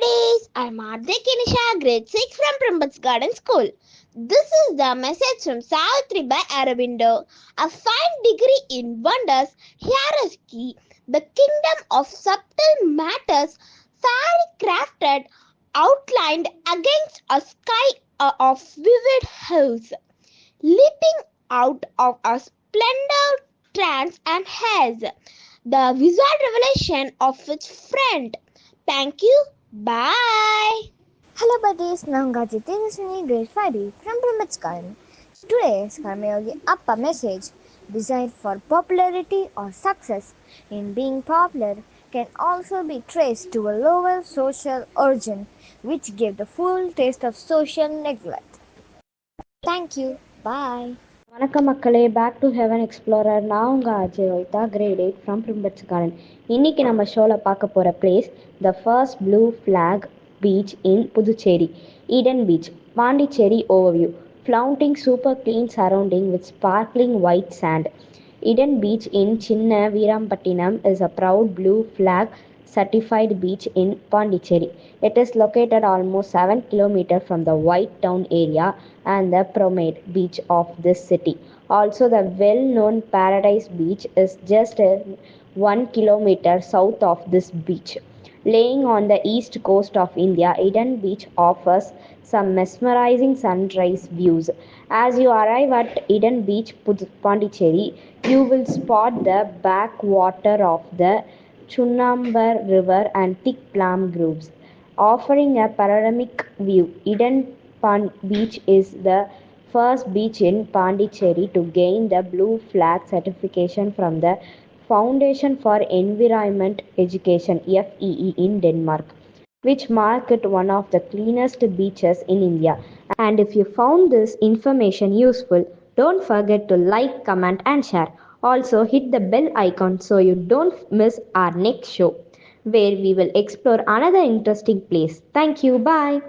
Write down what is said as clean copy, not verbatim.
buddies, I'm Ardhya Kinisha, grade 6 from Primbats Garden School. This is the message from Savitri by Aravindo. A fine degree in wonders, hierarchy, the kingdom of subtle matters, fairy crafted, outlined against a sky of vivid hues, leaping out of a splendor, trance, and haze, the visual revelation of its friend. Thank you. Bye. Hello buddies, ನಾನು Jitendra grade 5D from Primbats Garden. Today, Karmayogi up a message designed for popularity or success in being popular can also be traced to a lower social origin which gave the full taste of social neglect. Thank you. Bye. வணக்கம் மக்களே, back to heaven explorer. நான் உங்கள் அஜய் வைத்தா, great 8 from பிரிம்பட்ஸ் garden. இன்றைக்கி நம்ம ஷோவில் பார்க்க போகிற place the first blue flag beach in Puducherry, Eden beach, Pondicherry overview. Flaunting super clean surrounding with sparkling white sand. Eden Beach in Chinna Veerampattinam is a proud blue flag certified beach in Pondicherry. It is located almost 7 km from the White Town area and the promenade beach of this city. Also, the well-known Paradise Beach is just 1 km south of this beach. Laying on the east coast of India, Eden Beach offers some mesmerizing sunrise views. As you arrive at Eden Beach, Pondicherry, you will spot the backwater of the Chunnambar River and thick plum groves, offering a panoramic view. Eden Beach is the first beach in Pondicherry to gain the Blue Flag certification from the Foundation for Environment Education (FEE) in Denmark, which mark it one of the cleanest beaches in India. And if you found this information useful, don't forget to like, comment and share. Also hit the bell icon so you don't miss our next show, where we will explore another interesting place. Thank you. Bye.